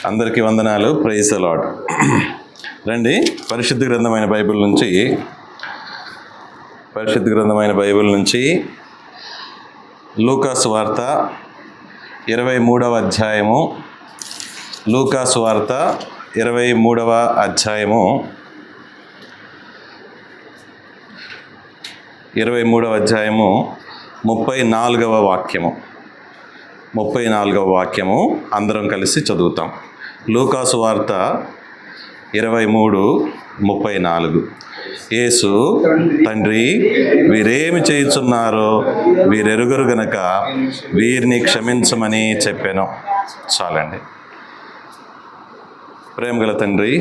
అందరికీ వందనాలు. Praise the Lord. రండి, పరిశుద్ధ గ్రంథమైన బైబిల్ నుంచి లూకా సువార్త 23వ అధ్యాయము. లూకా సువార్త 23వ అధ్యాయము 34వ వాక్యము అందరం కలిసి చదువుతాం. లూకా సువార్త 23:34. యేసు, తండ్రి, వీరేమి చేయుచున్నారో వీరెరుగరు గనక వీరిని క్షమించమని చెప్పాను. చాలండి. ప్రేమగల తండ్రి,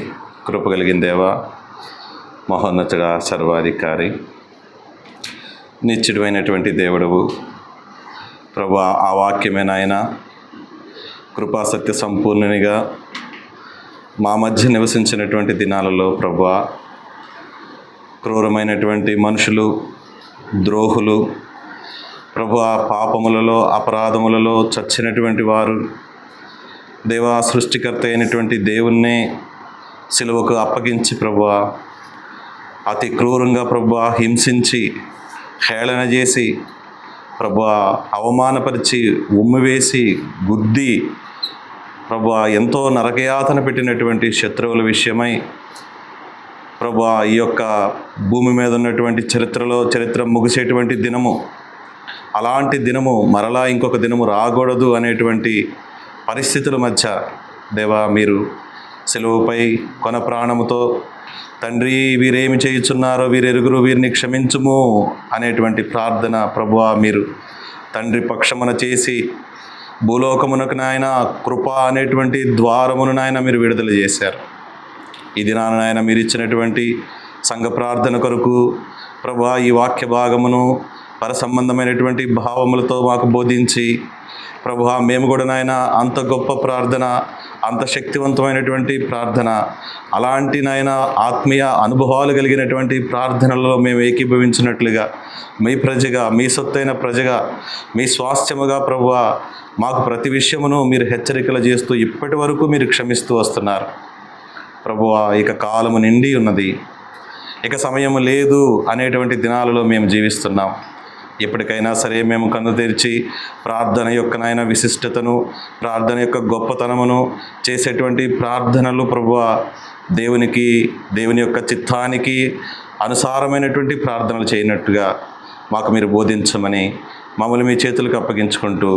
కృపగలిగిన దేవా, మహోన్నతుడా, సర్వాధికారి, నిత్యుడైనటువంటి దేవుడవు ప్రభువా, ఆ వాక్యమే నాయన కృపాసక్తి సంపూర్ణునిగా మా మధ్య నివసించినటువంటి దినాలలో ప్రభువా, క్రూరమైనటువంటి మనుషులు, ద్రోహులు, ప్రభువా, పాపములలో అపరాధములలో చచ్చినటువంటి వారు దేవా, సృష్టికర్త అయినటువంటి దేవుణ్ణే సిలువకు అప్పగించి ప్రభువా, అతి క్రూరంగా ప్రభువా హింసించి హేళన చేసి ప్రభువా అవమానపరిచి ఉమ్మివేసి గుద్ది ప్రభువా ఎంతో నరకయాతన పెట్టినటువంటి శత్రువుల విషయమై ప్రభువా, ఈ యొక్క భూమి మీద ఉన్నటువంటి చరిత్ర ముగిసేటువంటి దినము, అలాంటి దినము మరలా ఇంకొక దినము రాకూడదు అనేటువంటి పరిస్థితుల మధ్య దేవా, మీరు సిలువపై కొన ప్రాణముతో తండ్రి, వీరేమి చేయుచున్నారో వీరెరుగురు, వీరిని క్షమించుము అనేటువంటి ప్రార్థన ప్రభువా మీరు తండ్రి పక్షమున చేసి భూలోకమునకు నాయన కృప అనేటువంటి ద్వారమును నాయన మీరు విడుదల చేశారు. ఈ దినాన నాయన మీరు ఇచ్చినటువంటి సంఘ ప్రార్థన కొరకు ప్రభువా, ఈ వాక్య భాగమును పరసంబంధమైనటువంటి భావములతో మాకు బోధించి ప్రభువా, మేము కూడా నాయన అంత గొప్ప ప్రార్థన, అంత శక్తివంతమైనటువంటి ప్రార్థన, అలాంటి నాయన ఆత్మీయ అనుభవాలు కలిగినటువంటి ప్రార్థనలలో మేము ఏకీభవించినట్లుగా మీ ప్రజగా, మీ సొత్తైన ప్రజగా, మీ స్వాస్థ్యముగా ప్రభువా మాకు ప్రతి విషయమును మీరు హెచ్చరికలు చేస్తూ ఇప్పటి వరకు మీరు క్షమిస్తూ వస్తున్నారు. ప్రభువా, ఇక కాలము నిండి ఉన్నది, ఇక సమయం లేదు అనేటువంటి దినాలలో మేము జీవిస్తున్నాం. ఎప్పటికైనా సరే మేము కన్ను తెరిచి ప్రార్థన యొక్క నాయన విశిష్టతను, ప్రార్థన యొక్క గొప్పతనమును, చేసేటువంటి ప్రార్థనలు ప్రభువా దేవుని యొక్క చిత్తానికి అనుసారమైనటువంటి ప్రార్థనలు చేయనట్టుగా మాకు మీరు బోధించమని మమ్మల్ని మీ చేతులకు అప్పగించుకుంటూ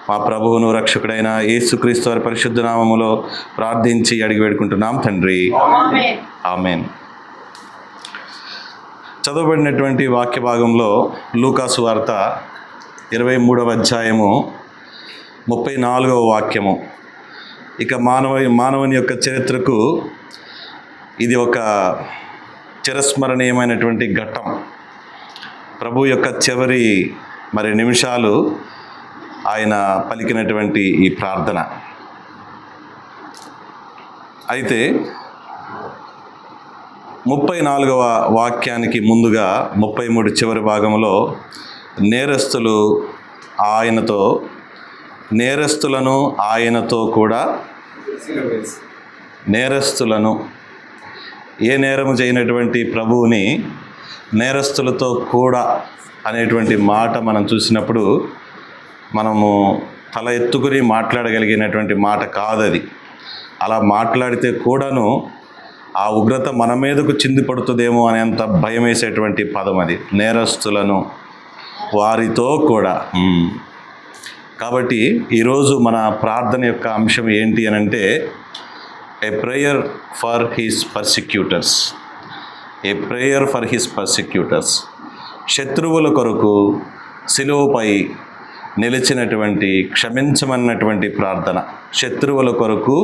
మా ప్రభువును రక్షకుడైన యేసుక్రీస్తు వారి పరిశుద్ధ నామములో ప్రార్థించి అడిగి వేడుకుంటున్నాం తండ్రి, ఆమేన్. చదవబడినటువంటి వాక్య భాగంలో లూకా సువార్త 23వ అధ్యాయము 34వ వాక్యము. ఇక మానవుని యొక్క చరిత్రకు ఇది ఒక చిరస్మరణీయమైనటువంటి ఘట్టం. ప్రభు యొక్క చివరి నిమిషాలు ఆయన పలికినటువంటి ఈ ప్రార్థన. అయితే 34వ వాక్యానికి ముందుగా 33 చివరి భాగంలో నేరస్తులను ఆయనతో కూడా నేరస్తులను, ఏ నేరము చేయనటువంటి ప్రభువుని నేరస్తులతో కూడా అనేటువంటి మాట మనం చూసినప్పుడు మనము తల ఎత్తుకుని మాట్లాడగలిగినటువంటి మాట కాదది. అలా మాట్లాడితే కూడాను ఆ ఉగ్రత మన మీదకు చింది పడుతుందేమో అనేంత భయం వేసేటువంటి పదం అది. నేరస్తులను, వారితో కూడా. కాబట్టి ఈరోజు మన ప్రార్థన యొక్క అంశం ఏంటి అనంటే, a prayer for his persecutors. A prayer for his persecutors. శత్రువుల కొరకు సిలువపై నిలిచినటువంటి, క్షమించమన్నటువంటి ప్రార్థన, శత్రువుల కొరకు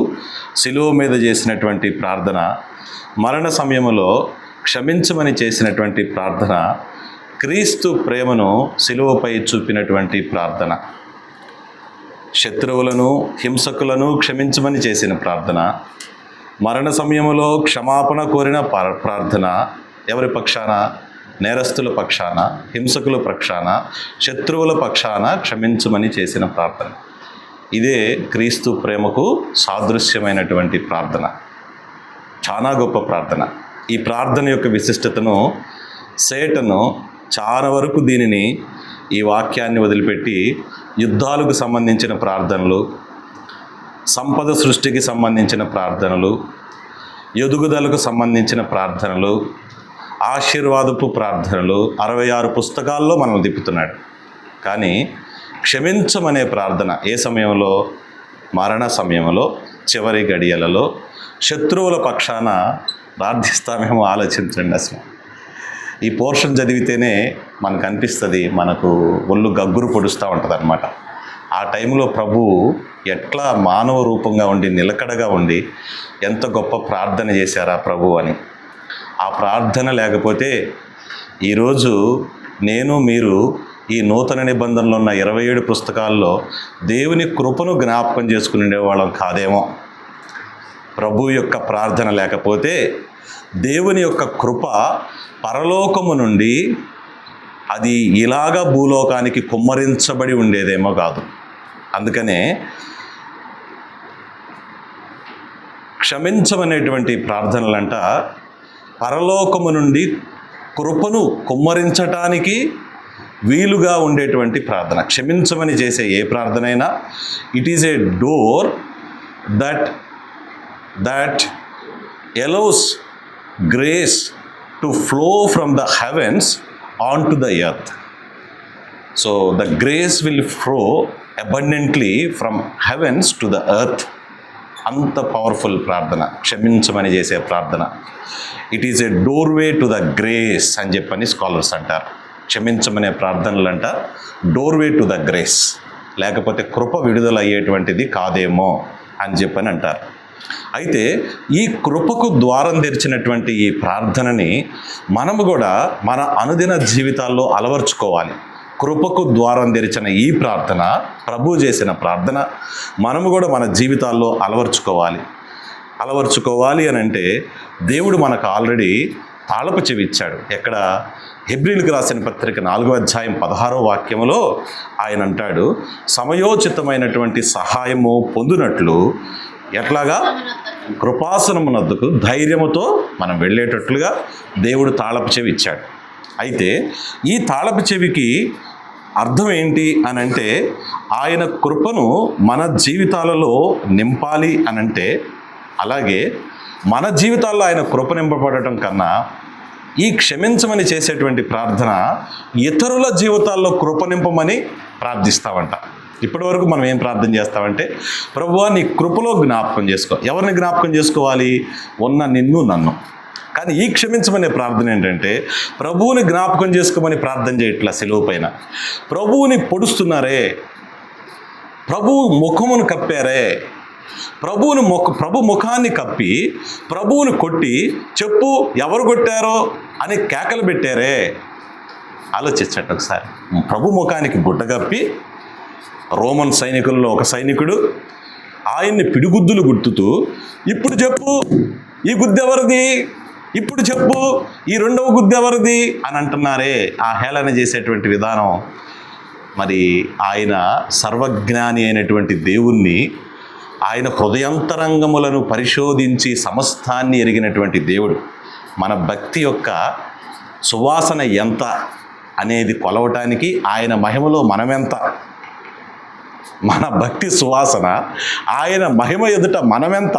సిలువ మీద చేసినటువంటి ప్రార్థన, మరణ సమయంలో క్షమించమని చేసినటువంటి ప్రార్థన, క్రీస్తు ప్రేమను సిలువపై చూపినటువంటి ప్రార్థన. శత్రువులను హింసకులను క్షమించమని చేసిన ప్రార్థన, మరణ సమయంలో క్షమాపణ కోరిన ప్రార్థన, ఎవరి పక్షాన? నేరస్తుల పక్షాన, హింసకుల పక్షాన, శత్రువుల పక్షాన క్షమించమని చేసిన ప్రార్థన. ఇదే క్రీస్తు ప్రేమకు సాదృశ్యమైనటువంటి ప్రార్థన. చాలా గొప్ప ప్రార్థన. ఈ ప్రార్థన యొక్క విశిష్టతను సేటను చాలా వరకు దీనిని, ఈ వాక్యాన్ని వదిలిపెట్టి యుద్ధాలకు సంబంధించిన ప్రార్థనలు, సంపద సృష్టికి సంబంధించిన ప్రార్థనలు, ఎదుగుదలకు సంబంధించిన ప్రార్థనలు, ఆశీర్వాదపు ప్రార్థనలు 66 పుస్తకాల్లో మనం తిప్పుతున్నాడు. కానీ క్షమించమనే ప్రార్థన ఏ సమయంలో? మరణ సమయంలో, చివరి గడియలలో శత్రువుల పక్షాన ప్రార్థిస్తామేమో ఆలోచించండి. అసలు ఈ పోర్షన్ చదివితేనే మనకు అనిపిస్తుంది, మనకు ఒళ్ళు గగ్గురు పొడుస్తూ ఉంటుంది అన్నమాట. ఆ టైంలో ప్రభువు ఎట్లా మానవ రూపంగా ఉండి, నిలకడగా ఉండి ఎంత గొప్ప ప్రార్థన చేశారా ప్రభు అని. ఆ ప్రార్థన లేకపోతే ఈరోజు నేను మీరు ఈ నూతన నిబంధనలో ఉన్న 27 పుస్తకాల్లో దేవుని కృపను జ్ఞాపకం చేసుకుని ఉండేవాళ్ళం కాదేమో. ప్రభు యొక్క ప్రార్థన లేకపోతే దేవుని యొక్క కృప పరలోకము నుండి అది ఇలాగా భూలోకానికి కుమ్మరించబడి ఉండేదేమో కాదు. అందుకనే క్షమించమనేటువంటి ప్రార్థనలంట పరలోకము నుండి కృపను కుమ్మరించటానికి వీలుగా ఉండేటువంటి ప్రార్థన. క్షమించమని చేసే ఏ ప్రార్థన అయినా it is a door that allows grace to flow from the heavens onto the earth. So the grace will flow abundantly from heavens to the earth. అంత పవర్ఫుల్ ప్రార్థన క్షమించమని చేసే ప్రార్థన. It is a doorway to the grace అని చెప్పని scholars అంటారు. క్షమించమనే ప్రార్థనలంట doorway to the grace, లేకపోతే కృప విడుదల అయ్యేటువంటిది కాదేమో అని చెప్పని అంటారు. అయితే ఈ కృపకు ద్వారం తెరిచినటువంటి ఈ ప్రార్థనని మనము కూడా మన అనుదిన జీవితాల్లో అలవర్చుకోవాలి. కృపకు ద్వారం తెరిచిన ఈ ప్రార్థన, ప్రభు చేసిన ప్రార్థన మనము కూడా మన జీవితాల్లో అలవర్చుకోవాలి అని అంటే దేవుడు మనకు ఆల్రెడీ తాళపు చెవి ఇచ్చాడు. ఎక్కడ? హెబ్రీలకు రాసిన పత్రిక 4వ అధ్యాయం 16వ వాక్యములో ఆయన అంటాడు, సమయోచితమైనటువంటి సహాయము పొందినట్లు ఎట్లాగా? కృపాసనమునద్దుకు ధైర్యముతో మనం వెళ్ళేటట్లుగా దేవుడు తాళపు చెవి ఇచ్చాడు. అయితే ఈ తాళపు చెవికి అర్థం ఏంటి అని అంటే, ఆయన కృపను మన జీవితాలలో నింపాలి అనంటే, అలాగే మన జీవితాల్లో ఆయన కృప నింపబడటం కన్నా ఈ క్షమించమని చేసేటువంటి ప్రార్థన ఇతరుల జీవితాల్లో కృప నింపమని ప్రార్థిస్తామంట. ఇప్పటి వరకు మనం ఏం ప్రార్థన చేస్తామంటే, ప్రభువా నీ కృపలో జ్ఞాపకం చేసుకో. ఎవరిని జ్ఞాపకం చేసుకోవాలి? ఉన్న నిన్ను, నన్ను. కానీ ఈ క్షమించమనే ప్రార్థన ఏంటంటే, ప్రభువుని జ్ఞాపకం చేసుకోమని ప్రార్థన చేయట్లా. సెలవు పైన ప్రభువుని పొడుస్తున్నారే, ప్రభువు ముఖమును కప్పారే, ప్రభు ముఖాన్ని కప్పి ప్రభువుని కొట్టి చెప్పు ఎవరు కొట్టారో అని కేకలు పెట్టారే. ఆలోచించండి ఒకసారి. ప్రభు ముఖానికి గుడ్డ కప్పి రోమన్ సైనికుల్లో ఒక సైనికుడు ఆయన్ని పిడిగుద్దులు గుర్తుతూ, ఇప్పుడు చెప్పు ఈ గుద్దెవరిది, ఇప్పుడు చెప్పు ఈ రెండవ గుద్దెవరిది అని అంటున్నారే. ఆ హేళన చేసేటువంటి విధానం. మరి ఆయన సర్వజ్ఞాని అయినటువంటి దేవుణ్ణి, ఆయన హృదయాంతరంగములను పరిశోధించి సమస్తాన్ని ఎరిగినటువంటి దేవుడు మన భక్తి యొక్క సువాసన ఎంత అనేది కొలవటానికి ఆయన మహిమలో మనమెంత, మన భక్తి సువాసన ఆయన మహిమ ఎదుట మనమెంత.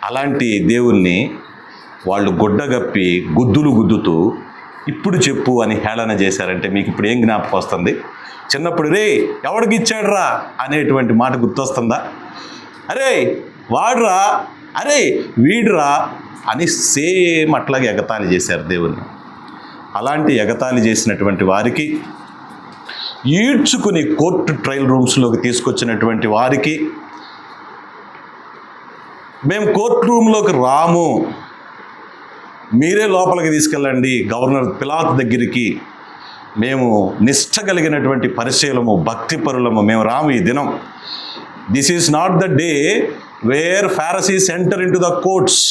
అలాంటి దేవుణ్ణి వాళ్ళు గుడ్డగప్పి గుద్దులు గుద్దుతూ ఇప్పుడు చెప్పు అని హేళన చేశారంటే మీకు ఇప్పుడు ఏం జ్ఞాపకం వస్తుంది? చిన్నప్పుడు రే ఎవడికి ఇచ్చాడురా అనేటువంటి మాట గుర్తొస్తుందా? అరే వాడురా, అరే వీడురా అని సేమ్ అట్లాగే ఎగతాళి చేశారు దేవుణ్ణి. అలాంటి ఎగతాళి చేసినటువంటి వారికి, ఈడ్చుకుని కోర్టు ట్రయల్ రూమ్స్లోకి తీసుకొచ్చినటువంటి వారికి, మేము కోర్టు రూమ్లోకి రాము, మీరే లోపలికి తీసుకెళ్ళండి గవర్నర్ పిలాతు దగ్గరికి, మేము నిష్ఠ కలిగినటువంటి పరిశీలము, భక్తిపరులము మేము రాము ఈ దినం. This is not the day where Pharisees enter in to the courts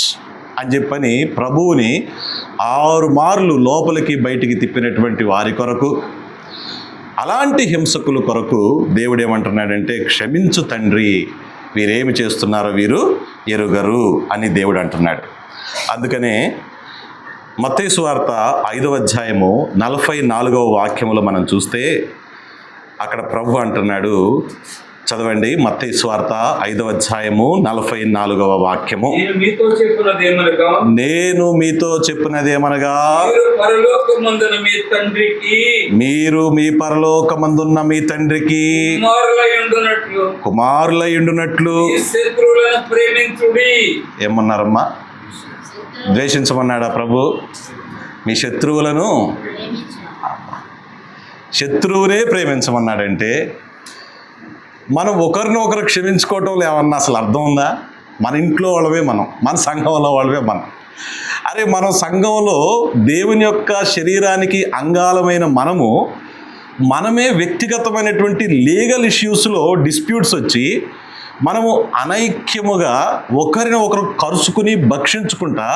అని చెప్పని ప్రభువుని 6 మార్లు లోపలికి బయటికి తిప్పినటువంటి వారి కొరకు, అలాంటి హింసకుల కొరకు దేవుడు ఏమంటున్నాడంటే, క్షమించు తండ్రి, వీరేమి చేస్తున్నారో వీరు ఎరుగరు అని దేవుడు అంటున్నాడు. అందుకనే మత్తయి సువార్త 5వ అధ్యాయము 44వ వాక్యములో మనం చూస్తే అక్కడ ప్రభు అంటున్నాడు, చదవండి. మత్తయి సువార్త 5వ అధ్యాయము 44వ వాక్యము. నేను మీతో చెప్పినదేమనగా మీరు మీ పరలోకమందున్న మీ తండ్రికి కుమారులయుండునట్లు ఏమన్నారమ్మా? ద్వేషించమన్నాడా ప్రభు? మీ శత్రువునే ప్రేమించమన్నాడంటే మనం ఒకరిని ఒకరు క్షమించుకోవటంలో ఏమన్నా అసలు అర్థం ఉందా? మన ఇంట్లో వాళ్ళవే మనం, మన సంఘంలో వాళ్ళవే మనం. అరే, మనం సంఘంలో దేవుని యొక్క శరీరానికి అంగాలమైన మనమే వ్యక్తిగతమైనటువంటి లీగల్ ఇష్యూస్లో డిస్ప్యూట్స్ వచ్చి మనము అనైక్యముగా ఒకరిని ఒకరు కరుచుకుని భక్షించుకుంటా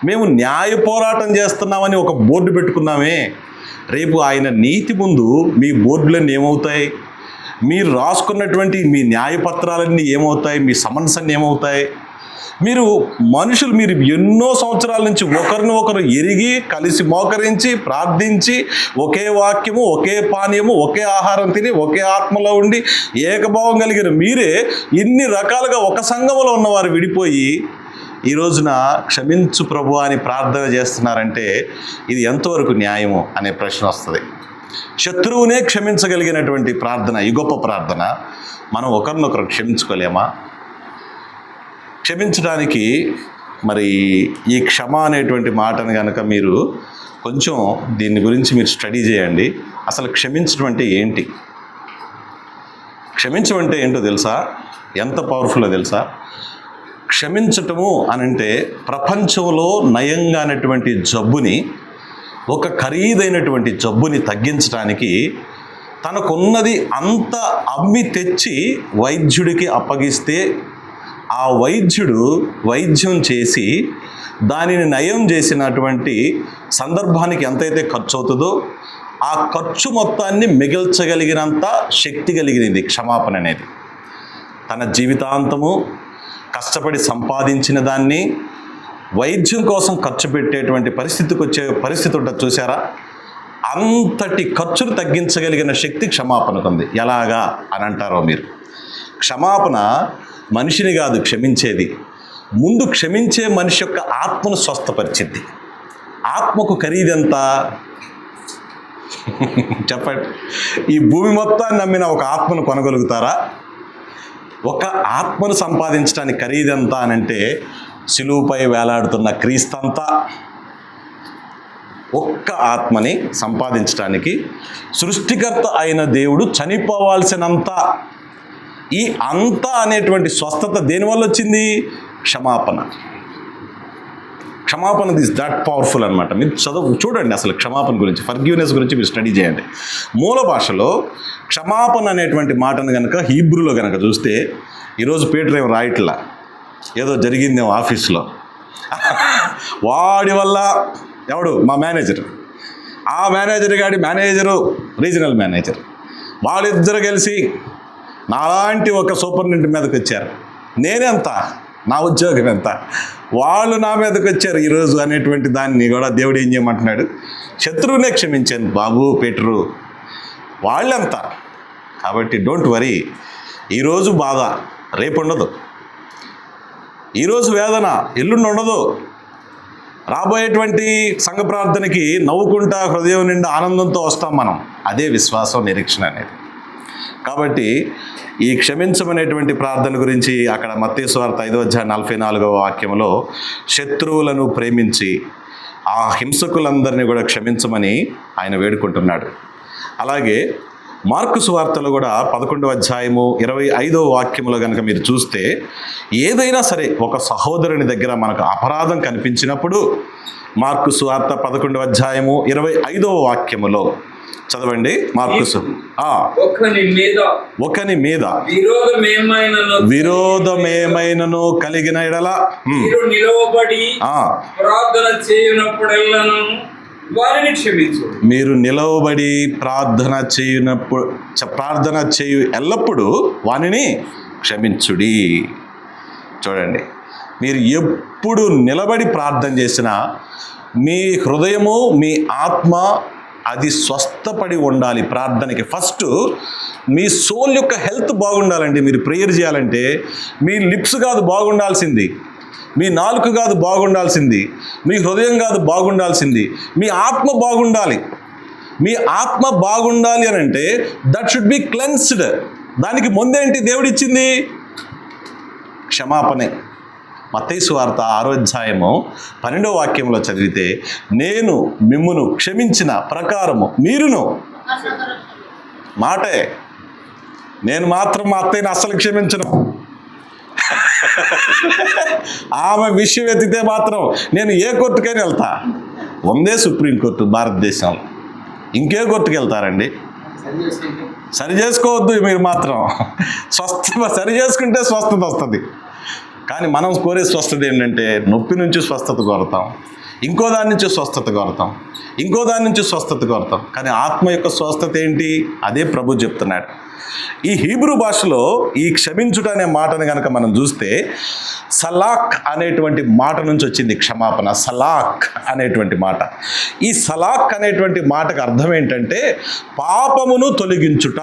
మేము న్యాయ పోరాటం చేస్తున్నామని ఒక బోర్డు పెట్టుకున్నామే. రేపు ఆయన నీతి ముందు మీ బోర్డులన్నీ ఏమవుతాయి? మీరు రాసుకున్నటువంటి మీ న్యాయపత్రాలన్నీ ఏమవుతాయి? మీ సమన్స్ అన్నీ ఏమవుతాయి? మీరు ఎన్నో సంవత్సరాల నుంచి ఒకరిని ఒకరు ఎరిగి కలిసి మోకరించి ప్రార్థించి ఒకే వాక్యము, ఒకే పానీయము, ఒకే ఆహారం తిని ఒకే ఆత్మలో ఉండి ఏకభావం కలిగిన మీరే ఇన్ని రకాలుగా ఒక సంఘంలో ఉన్నవారు విడిపోయి ఈ రోజున క్షమించు ప్రభు అని ప్రార్థన చేస్తున్నారంటే ఇది ఎంతవరకు న్యాయము అనే ప్రశ్న వస్తుంది. శత్రువునే క్షమించగలిగినటువంటి ప్రార్థన, ఈ గొప్ప ప్రార్థన, మనం ఒకరినొకరు క్షమించుకోలేమా? క్షమించడానికి మరి ఈ క్షమ అనేటువంటి మాటను కనుక మీరు కొంచెం దీని గురించి మీరు స్టడీ చేయండి. అసలు క్షమించడం అంటే ఏంటి? క్షమించడం అంటే ఏంటో తెలుసా? ఎంత పవర్ఫుల్లో తెలుసా? క్షమించటము అనంటే ప్రపంచంలో నయంగా అనేటువంటి జబ్బుని, ఒక ఖరీదైనటువంటి జబ్బుని తగ్గించడానికి తనకున్నది అంత అమ్మి తెచ్చి వైద్యుడికి అప్పగిస్తే ఆ వైద్యుడు వైద్యం చేసి దానిని నయం చేసినటువంటి సందర్భానికి ఎంతైతే ఖర్చు అవుతుందో ఆ ఖర్చు మొత్తాన్ని మిగల్చగలిగినంత శక్తి కలిగినది క్షమాపణ అనేది. తన జీవితాంతము కష్టపడి సంపాదించిన దాన్ని వైద్యం కోసం ఖర్చు పెట్టేటువంటి పరిస్థితికి వచ్చే పరిస్థితి ఉంటుంది చూసారా? అంతటి ఖర్చును తగ్గించగలిగిన శక్తి క్షమాపణకు ఉంది. ఎలాగా అని అంటారో మీరు. క్షమాపణ మనిషిని కాదు క్షమించేది, ముందు క్షమించే మనిషి యొక్క ఆత్మను స్వస్థపరిచింది. ఆత్మకు ఖరీదెంత చెప్పండి? ఈ భూమి మొత్తాన్ని నమ్మిన ఒక ఆత్మను కొనగలుగుతారా? ఒక ఆత్మను సంపాదించడానికి ఖరీదెంత అనంటే సిలువుపై వేలాడుతున్న క్రీస్తంతా. ఒక్క ఆత్మని సంపాదించడానికి సృష్టికర్త అయిన దేవుడు చనిపోవాల్సినంత, ఈ అంత అనేటువంటి స్వస్థత దేనివల్ల వచ్చింది? క్షమాపణ. క్షమాపణ దిస్ దట్ పవర్ఫుల్ అనమాట. మీరు చూడండి అసలు క్షమాపణ గురించి, ఫర్గివ్నెస్ గురించి మీరు స్టడీ చేయండి. మూల భాషలో క్షమాపణ అనేటువంటి మాటను కనుక హీబ్రూలో కనుక చూస్తే, ఈరోజు పీటర్ ఏం రాయట్లా, ఏదో జరిగిందేమో ఆఫీస్లో, వాడి వల్ల ఎవడు మా మేనేజర్, ఆ మేనేజర్ గాడి మేనేజరు రీజనల్ మేనేజర్, వాళ్ళిద్దరు కలిసి నాలాంటి ఒక సూపరింటెండెంట్ మీదకి వచ్చారు, నేనెంత, నా ఉద్యోగం ఎంత, వాళ్ళు నా మీదకి వచ్చారు ఈరోజు అనేటువంటి దాన్ని కూడా దేవుడు ఏం చేయమంటున్నాడు? శత్రువునే క్షమించాను బాబు పీటరు, వాళ్ళెంత. కాబట్టి డోంట్ వరీ. ఈరోజు బాధ రేపు ఉండదు, ఈరోజు వేదన ఎల్లుండి ఉండదు. రాబోయేటువంటి సంఘ ప్రార్థనకి నవ్వుకుంటా హృదయం నిండా ఆనందంతో వస్తాం మనం. అదే విశ్వాసం, నిరీక్షణ అనేది. కాబట్టి ఈ క్షమించమనేటువంటి ప్రార్థన గురించి అక్కడ మత్తయి సువార్త 5వ అధ్యాయం 44వ వాక్యంలో శత్రువులను ప్రేమించి ఆ హింసకులందరినీ కూడా క్షమించమని ఆయన వేడుకుంటున్నాడు. అలాగే మార్కు సువార్తలో కూడా 11వ అధ్యాయము 25వ వాక్యంలో కనుక మీరు చూస్తే, ఏదైనా సరే ఒక సహోదరుని దగ్గర మనకు అపరాధం కనిపించినప్పుడు మార్కు సువార్త 11వ అధ్యాయము 25వ వాక్యములో చదవండి. మార్కు ఒకని మీద విరోధమేమైనను కలిగిన ఎడల మీరు నిలవబడి ప్రార్థన చేయు ఎల్లప్పుడూ వానిని క్షమించుడి. చూడండి, మీరు ఎప్పుడు నిలబడి ప్రార్థన చేసినా మీ హృదయము, మీ ఆత్మ అది స్వస్థపడి ఉండాలి. ప్రార్థనకి ఫస్ట్ మీ సోల్ యొక్క హెల్త్ బాగుండాలండి. మీరు ప్రేయర్ చేయాలంటే మీ లిప్స్ కాదు బాగుండాల్సింది, మీ నాలుక కాదు బాగుండాల్సింది, మీ హృదయం కాదు బాగుండాల్సింది, మీ ఆత్మ బాగుండాలి. మీ ఆత్మ బాగుండాలి అని అంటే దట్ షుడ్ బి క్లెన్స్డ్. దానికి ముందేంటి దేవుడిచ్చింది? క్షమాపణే. మత్తయి సువార్త 6వ అధ్యాయము 12వ వాక్యంలో చదివితే, నేను మిమ్మును క్షమించిన ప్రకారము మీరును, మాటే, నేను మాత్రం మా అత్తయ్యని అస్సలు క్షమించను. ఆమె విషయం ఎత్తితే మాత్రం నేను ఏ కోర్టుకైనా వెళ్తా. ఉందే సుప్రీంకోర్టు భారతదేశంలో, ఇంకే కోర్టుకు వెళ్తారండి? సరి చేసుకోవద్దు మీరు మాత్రం. సరి చేసుకుంటే స్వస్థత వస్తుంది. కానీ మనం కోరే స్వస్థత ఏంటంటే నొప్పి నుంచి స్వస్థత కోరుతాం, ఇంకో దాని నుంచి స్వస్థత కోరుతాం, ఇంకో దాని నుంచి స్వస్థత కోరుతాం. కానీ ఆత్మ యొక్క స్వస్థత ఏంటి? అదే ప్రభు చెప్తున్నాడు. ఈ హీబ్రూ భాషలో ఈ క్షమించుట అనే మాటను కనుక మనం చూస్తే సలాక్ అనేటువంటి మాట నుంచి వచ్చింది క్షమాపణ. సలాక్ అనేటువంటి మాట. ఈ సలాక్ అనేటువంటి మాటకు అర్థం ఏంటంటే పాపమును తొలగించుట.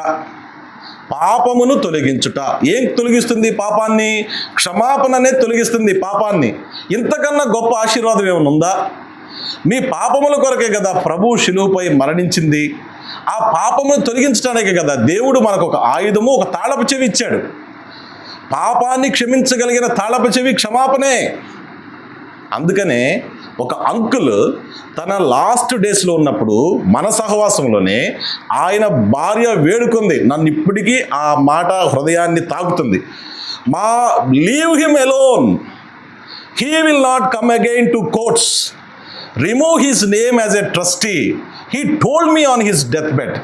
పాపమును తొలగించుట. ఏం తొలగిస్తుంది పాపాన్ని? క్షమాపణనే తొలగిస్తుంది పాపాన్ని. ఇంతకన్నా గొప్ప ఆశీర్వాదం ఏమైనా ఉందా? మీ పాపముల కొరకే కదా ప్రభు శిలువపై మరణించింది. ఆ పాపమును తొలగించడానికే కదా దేవుడు మనకు ఒక ఆయుధము, ఒక తాళపు చెవి ఇచ్చాడు. పాపాన్ని క్షమించగలిగిన తాళపు చెవి క్షమాపణే. అందుకనే ఒక అంకుల్ తన లాస్ట్ డేస్లో ఉన్నప్పుడు మన సహవాసంలోనే ఆయన భార్య వేడుకుంది. నన్ను ఇప్పటికీ ఆ మాట హృదయాన్ని తాకుతుంది. Leave him alone, he will not come again to courts, remove his name as a trustee. He told me on his death bed,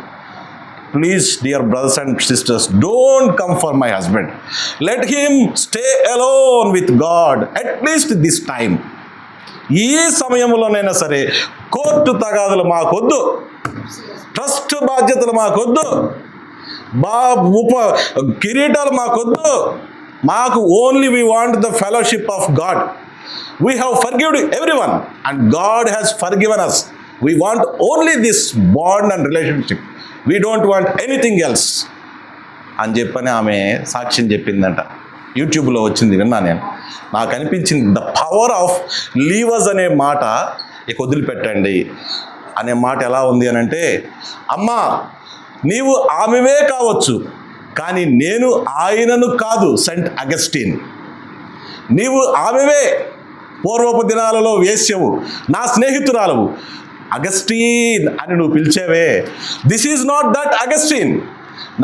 please dear brothers and sisters, don't come for my husband, let him stay alone with God at least this time. ఈ సమయంలోనైనా సరే court తగాదులు మాకొద్దు, trust బాధ్యతలు మాకొద్దు, కిరీటాలు మాకొద్దు. మాకు only we want the fellowship of God. We have forgiven everyone and God has forgiven us. We want only this bond and relationship. We don't want anything else అని చెప్పని ఆమె సాక్ష్యం చెప్పిందంట. యూట్యూబ్లో వచ్చింది, విన్నా నేను. నాకు అనిపించింది ద పవర్ ఆఫ్ లీవర్స్ అనే మాట, ఇక వదిలిపెట్టండి అనే మాట ఎలా ఉంది అని అంటే, అమ్మా నీవు ఆమెవే కావచ్చు కానీ నేను ఆయనను కాదు. సెయింట్ అగస్టిన్, నీవు ఆమెవే, పూర్వపు దినాలలో వేశ్యవు, నా స్నేహితురాలవు, అగస్టిన్ అని నువ్వు పిలిచేవే. This is not that Augustine.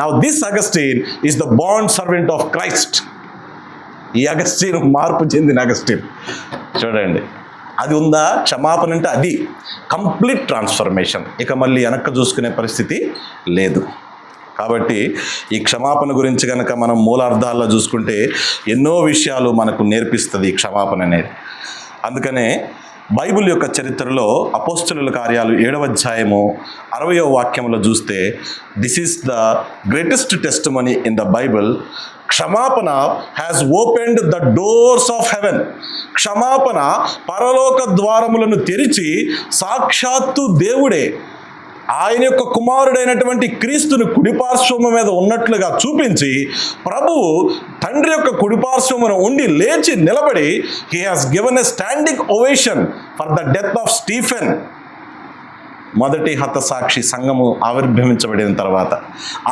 Now this Augustine is the bond servant of Christ. ఈ అగస్టిన్ మార్పు చెందిన అగస్టిన్. చూడండి, అది ఉందా? క్షమాపణ అంటే అది కంప్లీట్ ట్రాన్స్ఫర్మేషన్. ఇక మళ్ళీ వెనక్కి చూసుకునే పరిస్థితి లేదు. కాబట్టి ఈ క్షమాపణ గురించి కనుక మనం మూలార్థాల్లో చూసుకుంటే ఎన్నో విషయాలు మనకు నేర్పిస్తుంది ఈ క్షమాపణ అనేది. అందుకనే బైబిల్ యొక్క చరిత్రలో అపోస్తలుల కార్యాలు 7వ అధ్యాయము 60వ వాక్యంలో చూస్తే this is the greatest testimony in the Bible. క్షమాపణ has opened the doors of heaven. క్షమాపణ పరలోక ద్వారములను తెరిచి సాక్షాత్తు దేవుడే ఆయన యొక్క కుమారుడైనటువంటి క్రీస్తుని కుడిపార్శ్వము మీద ఉన్నట్లుగా చూపించి, ప్రభువు తండ్రి యొక్క కుడిపార్శ్వమును ఉండి లేచి నిలబడి he has given a standing ovation for the death of Stephen. మొదటి హతసాక్షి సంఘము ఆవిర్భవించబడిన తర్వాత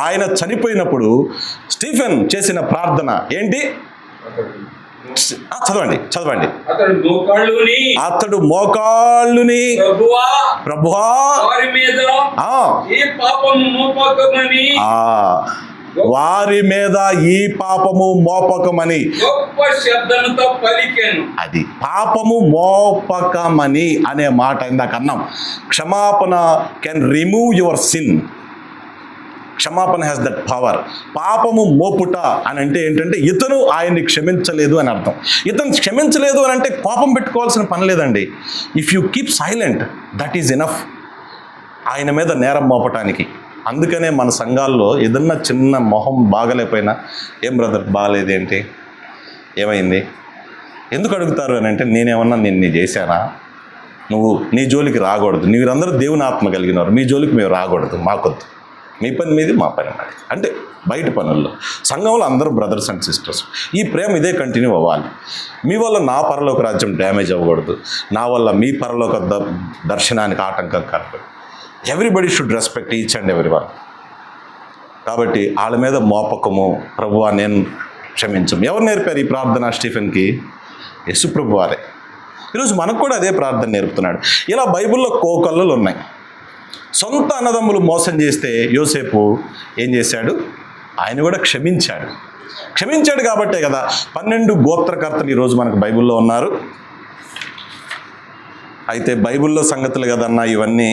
ఆయన చనిపోయినప్పుడు స్టీఫెన్ చేసిన ప్రార్థన ఏంటి? చదవండి. అతడు మోకాళ్ళుని ప్రభువా వారి మీద ఈ పాపము మోపకమని గొప్ప శబ్దంతో పలికెను. అది పాపము మోపకమని అనే మాట ఇందాక అన్నాం. క్షమాపణ కెన్ రిమూవ్ యువర్ సిన్. క్షమాపణ హ్యాస్ దట్ పవర్. పాపము మోపుట అని అంటే ఏంటంటే ఇతను ఆయన్ని క్షమించలేదు అని అర్థం. ఇతను క్షమించలేదు అని అంటే కోపం పెట్టుకోవాల్సిన పని లేదండి. If you keep silent that is enough ఆయన మీద నేరం మోపటానికి. అందుకనే మన సంఘాల్లో ఏదన్నా చిన్న మొహం బాగలేకపోయినా, ఏం బ్రదర్ బాగాలేదేంటి, ఏమైంది, ఎందుకు అడుగుతారు అని అంటే, నేనేమన్నా నిన్ను చేశానా, నువ్వు నీ జోలికి రాకూడదు, మీరందరూ దేవుని ఆత్మ కలిగినారు, మీ జోలికి మేము రాకూడదు, మాకొద్దు, మీ పని మీది మా పని మాది. అంటే బయట పనుల్లో. సంఘంలో అందరూ బ్రదర్స్ అండ్ సిస్టర్స్. ఈ ప్రేమ ఇదే కంటిన్యూ అవ్వాలి. మీ వల్ల నా పరలోక రాజ్యం డ్యామేజ్ అవ్వకూడదు, నా వల్ల మీ పరలోక దర్శనానికి ఆటంకం కలగదు. Everybody should respect each and every one. కాబట్టి వాళ్ళ మీద మోపకము, ప్రభువా నేను క్షమించము. ఎవరు నేర్పారు ఈ ప్రార్థన స్టీఫెన్కి? యేసు ప్రభు వారే. ఈరోజు మనకు కూడా అదే ప్రార్థన నేర్పుతున్నాడు. ఇలా బైబిల్లో కోకొల్లలు ఉన్నాయి. సొంత అన్నదమ్ములు మోసం చేస్తే యోసేపు ఏం చేశాడు? ఆయన కూడా క్షమించాడు. క్షమించాడు కాబట్టే కదా 12 గోత్రకర్తలు ఈరోజు మనకు బైబిల్లో ఉన్నారు. అయితే బైబిల్లో సంగతులు కదన్నా ఇవన్నీ,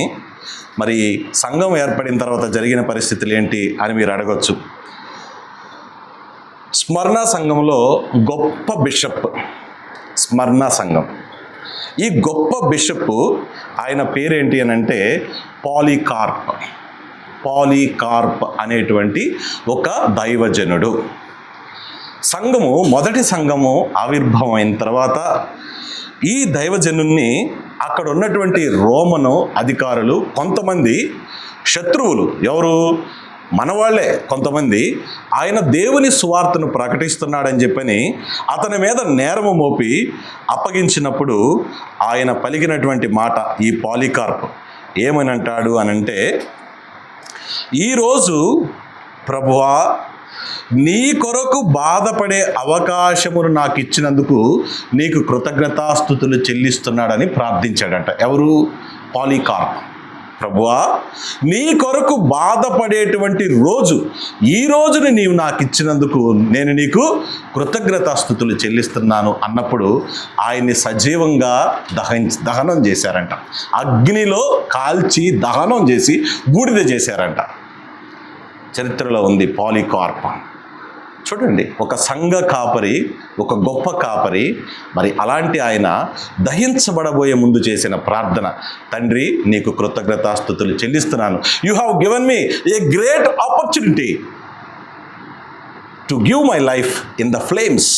మరి సంఘం ఏర్పడిన తర్వాత జరిగిన పరిస్థితులు ఏంటి అని మీరు అడగొచ్చు. స్మరణ సంఘంలో గొప్ప బిషప్, స్మరణ సంఘం, ఈ గొప్ప బిషప్ ఆయన పేరేంటి అని అంటే పాలీకార్ప్. పాలీకార్ప్ అనేటువంటి ఒక దైవజనుడు. సంఘము, మొదటి సంఘము ఆవిర్భావం అయిన తర్వాత ఈ దైవజనుణ్ణి అక్కడ ఉన్నటువంటి రోమను అధికారులు, కొంతమంది శత్రువులు, ఎవరు మనవాళ్లే కొంతమంది, ఆయన దేవుని సువార్తను ప్రకటిస్తున్నాడని చెప్పని అతని మీద నేరము మోపి అప్పగించినప్పుడు ఆయన పలికినటువంటి మాట ఈ పాలీకార్ప్ ఏమని అంటాడు అనంటే, ఈరోజు ప్రభువా నీ కొరకు బాధపడే అవకాశమును నాకు ఇచ్చినందుకు నీకు కృతజ్ఞతాస్తుతులు చెల్లిస్తున్నాడని ప్రార్థించాడట. ఎవరు? పాలీకార్ప్. ప్రభువా నీ కొరకు బాధపడేటువంటి రోజు, ఈ రోజుని నీవు నాకు ఇచ్చినందుకు నేను నీకు కృతజ్ఞతాస్తుతులు చెల్లిస్తున్నాను అన్నప్పుడు ఆయన్ని సజీవంగా దహనం చేశారంట. అగ్నిలో కాల్చి దహనం చేసి బూడిద చేశారంట. చరిత్రలో ఉంది పాలీకార్ప్. చూడండి, ఒక సంఘ కాపరి, ఒక గొప్ప కాపరి, మరి అలాంటి ఆయన దహించబడబోయే ముందు చేసిన ప్రార్థన, తండ్రి నీకు కృతజ్ఞతాస్తుతులు చెల్లిస్తున్నాను. You have given me a great opportunity to give my life in the flames.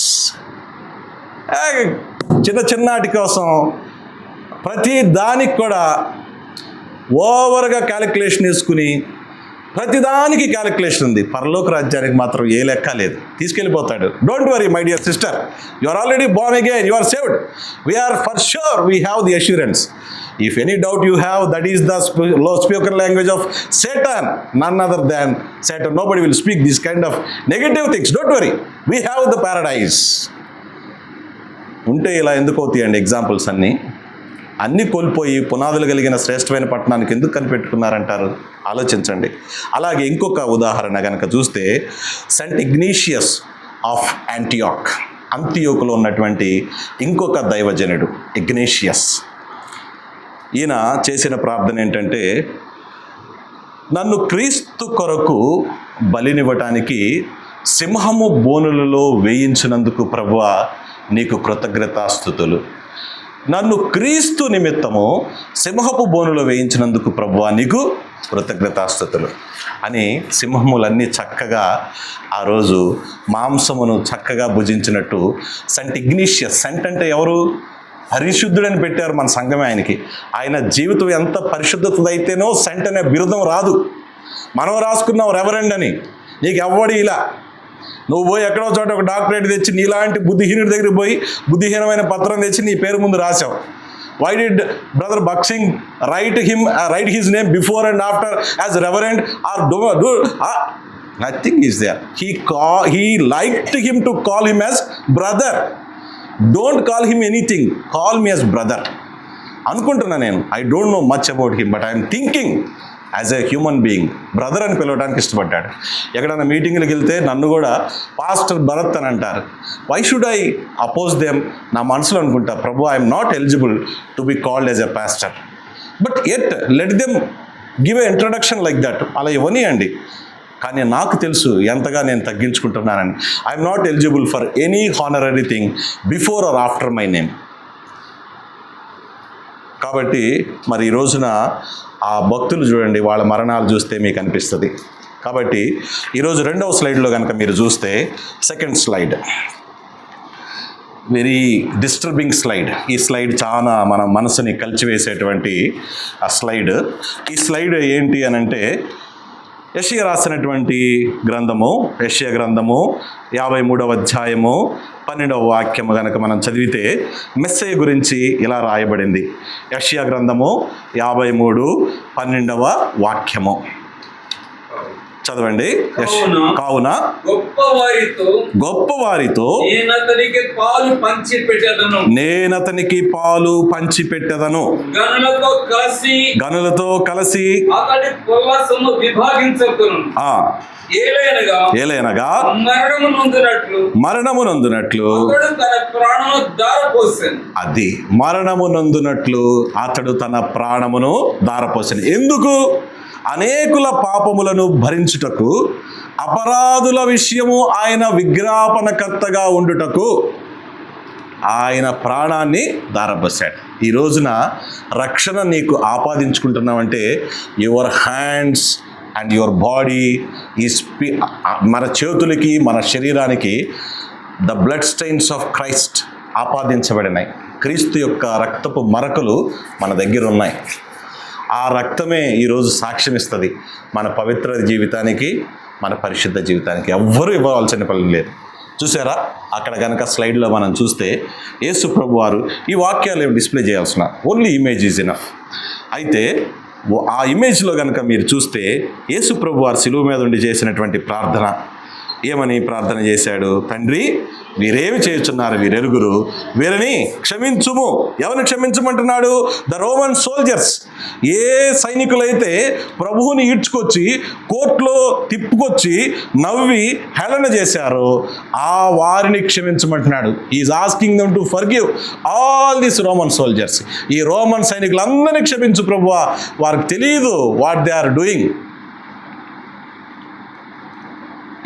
చిన్నాటి కోసం ప్రతి దానికి కూడా ఓవర్గా క్యాలిక్యులేషన్ వేసుకుని, ప్రతిదానికి క్యాలిక్యులేషన్ ఉంది. పరలోక రాజ్యానికి మాత్రం ఏ లెక్క లేదు, తీసుకెళ్ళిపోతాడు. Don't worry my dear sister, you are already born again, you are saved. We are for sure, we have the assurance. If any doubt you have, that is the spoken language of Satan, none other than Satan. Nobody will speak this kind of negative things. Don't worry, we have the paradise. ఉంటే ఇలా ఎందుకు అవుతాయండి examples అన్నీ కోల్పోయి పునాదులు కలిగిన శ్రేష్టమైన పట్టణానికి ఎందుకు కనిపెట్టుకున్నారంటారు? ఆలోచించండి. అలాగే ఇంకొక ఉదాహరణ కనుక చూస్తే, సెంట్ ఇగ్నేషియస్ ఆఫ్ యాంటియాక్, అంతియోకులో ఉన్నటువంటి ఇంకొక దైవజనుడు ఇగ్నేషియస్. ఈయన చేసిన ప్రార్థన ఏంటంటే, నన్ను క్రీస్తు కొరకు బలినివ్వటానికి సింహము బోనులలో వేయించినందుకు ప్రభువా నీకు కృతజ్ఞతాస్తుతులు. నన్ను క్రీస్తు నిమిత్తము సింహపు బోనులో వేయించినందుకు ప్రభువా నీకు కృతజ్ఞతాస్తుతులు అని సింహములన్నీ చక్కగా ఆ రోజు మాంసమును చక్కగా భుజించినట్టు సెంట్ ఇగ్నేషియస్, సెంట్ అంటే ఎవరు? పరిశుద్ధుడని పెట్టారు మన సంఘమే ఆయనకి. ఆయన జీవితం ఎంత పరిశుద్ధతదైతేనో సెంట్ అనే బిరుదం రాదు. మనం రాసుకున్నాం రెవరెండ్ అని, నీకు ఎవ్వడి ఇలా. నువ్వు పోయి ఎక్కడో చోట ఒక డాక్టరేట్ తెచ్చి నీలాంటి బుద్ధిహీనుడి దగ్గరికి పోయి బుద్ధిహీనమైన పత్రం తెచ్చి నీ పేరు ముందు రాసావు. Why did brother బక్సింగ్ right his name before and after as reverend or do? Nothing is there. He liked him to call him as brother. Don't call him anything, call me as brother అనుకుంటున్నా నేను. I don't know much about him, but I'm thinking as a human being brother అని పిలవడానికి ఇష్టపడ్డాడు. ఎక్కడైనా మీటింగ్లకు వెళ్తే నన్ను కూడా pastor Bharat అని అంటారు. Why should I oppose them? నా మనసులో అనుకుంటా, ప్రభు I'm not eligible to be called as a pastor, but at let them give a introduction like that. అలా ఇవ్వనియండి. కానీ నాకు తెలుసు ఎంతగా నేను తగ్గించుకుంటున్నానని. I'm not eligible for any honorary thing before or after my name. కాబట్టి మరి ఈ రోజున ఆ భక్తులు చూడండి, వాళ్ళ మరణాలు చూస్తే మీకు అనిపిస్తుంది. కాబట్టి ఈరోజు రెండవ స్లైడ్లో కనుక మీరు చూస్తే, second slide very disturbing slide. ఈ స్లైడ్ చాలా మన మనసుని కలిచివేసేటువంటి ఆ స్లైడ్. ఈ స్లైడ్ ఏంటి అని అంటే, యెషయా రాసినటువంటి గ్రంథము, యెషయా గ్రంథము 53వ అధ్యాయము 12వ వాక్యము కనుక మనం చదివితే మెస్సయ్య గురించి ఇలా రాయబడింది. యెషయా గ్రంథము 53:12వ వాక్యము చదవండి. కావున గొప్పవారితో నేనతనికి పాలు పంచి పెట్టెదను, గనులతో కలిసి ఏలైనగా మరణమునందునట్లు అది మరణమునందునట్లు అతడు తన ప్రాణమును దారపోసెను. ఎందుకు? అనేకుల పాపములను భరించుటకు, అపరాధుల విషయము ఆయన విజ్ఞాపనకర్తగా ఉండుటకు ఆయన ప్రాణాన్ని దారపోసాడు. ఈ రోజున రక్షణ నీకు ఆపాదించుకుంటున్నావంటే your hands and your body is మన చేతులకి, మన శరీరానికి the blood stains of Christ ఆపాదించబడినాయి. క్రీస్తు యొక్క రక్తపు మరకలు మన దగ్గర ఉన్నాయి. ఆ రక్తమే ఈరోజు సాక్ష్యం ఇస్తుంది మన పవిత్ర జీవితానికి, మన పరిశుద్ధ జీవితానికి. ఎవ్వరూ ఇవ్వాల్సిన పని లేదు. చూసారా, అక్కడ కనుక స్లైడ్లో మనం చూస్తే యేసు ప్రభు వారు ఈ వాక్యాలు ఏమి డిస్ప్లే చేయాల్సిన, ఓన్లీ ఇమేజ్ ఈజ్ ఇనఫ్. అయితే ఆ ఇమేజ్లో కనుక మీరు చూస్తే యేసు ప్రభు వారు శిలువ మీద ఉండి చేసినటువంటి ప్రార్థన, ఏమని ప్రార్థన చేశాడు? తండ్రి, వీరేమి చేయుచున్నారు, వీరెరుగురు, వీరిని క్షమించుము. ఎవరిని క్షమించమంటున్నాడు? The Roman soldiers. ఏ సైనికులైతే ప్రభువుని ఈడ్చుకొచ్చి కోర్టులో తిప్పుకొచ్చి నవ్వి హేళన చేశారో ఆ వారిని క్షమించమంటున్నాడు. Is asking them to forgive all this Roman soldiers. ఈ రోమన్ సైనికులందరినీ క్షమించు ప్రభువా, వారికి తెలియదు వాట్ దే ఆర్ డూయింగ్.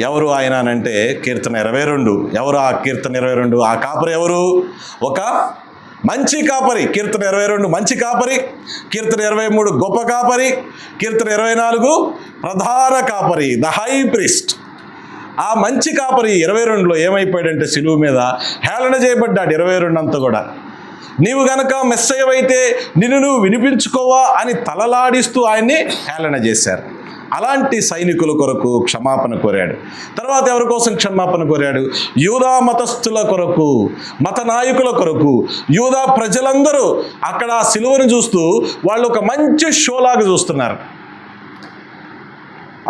ఎవరు ఆయన అంటే కీర్తన 22. ఎవరు ఆ కీర్తన 22? ఆ కాపరి ఎవరు? ఒక మంచి కాపరి. కీర్తన 22 మంచి కాపరి, కీర్తన 23 గొప్ప కాపరి, కీర్తన 24 ప్రధాన కాపరి, ద హై ప్రీస్ట్. ఆ మంచి కాపరి 22లో ఏమైపోయాడంటే శిలువ మీద హేళన చేయబడ్డాడు. 22 అంతా కూడా నీవు గనక మెస్సయ్యవైతే నిన్ను నువ్వు వినిపించుకోవా అని తలలాడిస్తూ ఆయన్ని హేళన చేశారు. అలాంటి సైనికుల కొరకు క్షమాపణ కోరాడు. తర్వాత ఎవరి కోసం క్షమాపణ కోరాడు? యూదా మతస్థుల కొరకు, మత నాయకుల కొరకు. యూదా ప్రజలందరూ అక్కడ సిలువను చూస్తూ వాళ్ళు ఒక మంచి షోలాగా చూస్తున్నారు.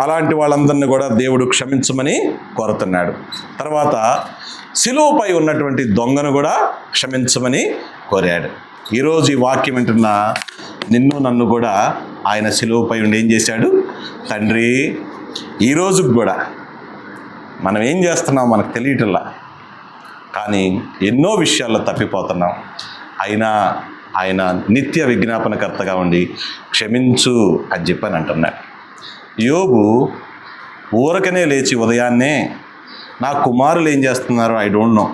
అలాంటి వాళ్ళందరినీ కూడా దేవుడు క్షమించమని కోరుతున్నాడు. తర్వాత సిలువపై ఉన్నటువంటి దొంగను కూడా క్షమించమని కోరాడు. ఈరోజు ఈ వాక్యం వింటున్న నిన్ను నన్ను కూడా ఆయన సిలువపై ఉండి ఏం చేశాడు? తండ్రి, ఈరోజు కూడా మనం ఏం చేస్తున్నాం మనకు తెలియటల్లా, కానీ ఎన్నో విషయాల్లో తప్పిపోతున్నాం. అయినా ఆయన నిత్య విజ్ఞాపనకర్తగా ఉండి క్షమించు అని చెప్పని అంటున్నాడు. యోబు ఊరకనే లేచి ఉదయాన్నే నా కుమారులు ఏం చేస్తున్నారో ఐ డోంట్ నో,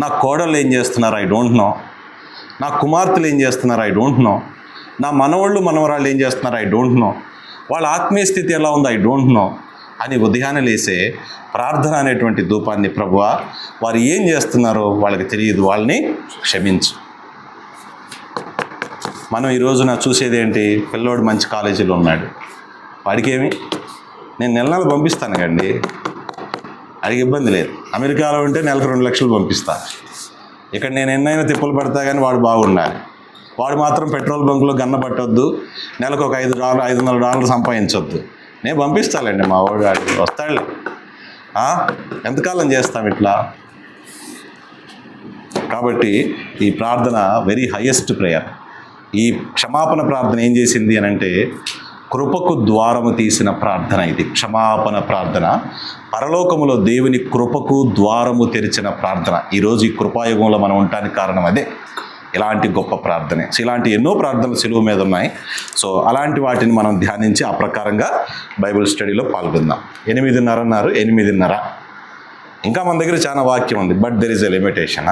నా కోడళ్ళు ఏం చేస్తున్నారో ఐ డోంట్ నో, నా కుమార్తెలు ఏం చేస్తున్నారో ఐ డోంట్ నో, నా మనవాళ్ళు మనవరాళ్ళు ఏం చేస్తున్నారో ఐ డోంట్ నో, వాళ్ళ ఆత్మీయ స్థితి ఎలా ఉందో ఐ డోంట్ నో అని ఉదయాన్నే లేసే ప్రార్థన అనేటువంటి ధూపాన్ని, ప్రభువా వారు ఏం చేస్తున్నారో వాళ్ళకి తెలియదు, వాళ్ళని క్షమించు. మనం ఈ రోజున చూసేది ఏంటి? పిల్లోడు మంచి కాలేజీలో ఉన్నాడు, వాడికేమి నేను నెల పంపిస్తాను కండి, అడిగి ఇబ్బంది లేదు. అమెరికాలో ఉంటే నెలకు 2 లక్షలు పంపిస్తా. ఇక్కడ నేను ఎన్నైనా తిప్పలు పడతా కానీ వాడు బాగుండాలి. వాడు మాత్రం పెట్రోల్ బంకులో గన్న పట్టొద్దు, నెలకు ఒక $500 సంపాదించొద్దు. నేను పంపిస్తానండి, మా వాడు వస్తాడులే. ఎంతకాలం చేస్తాం ఇట్లా? కాబట్టి ఈ ప్రార్థన వెరీ హైయెస్ట్ ప్రేయర్. ఈ క్షమాపణ ప్రార్థన ఏం చేసింది అని అంటే కృపకు ద్వారము తీసిన ప్రార్థన ఇది. క్షమాపణ ప్రార్థన, పరలోకములో దేవుని కృపకు ద్వారము తెరిచిన ప్రార్థన. ఈరోజు ఈ కృపాయుగంలో మనం ఉండటానికి కారణం అదే. ఇలాంటి గొప్ప ప్రార్థనే. సో ఇలాంటి ఎన్నో ప్రార్థనలు సిలువ మీద ఉన్నాయి. సో అలాంటి వాటిని మనం ధ్యానించి ఆ ప్రకారంగా బైబిల్ స్టడీలో పాల్గొందాం. 8:30 అన్నారు, 8:30. ఇంకా మన దగ్గర చాలా వాక్యం ఉంది, but there is a limitation.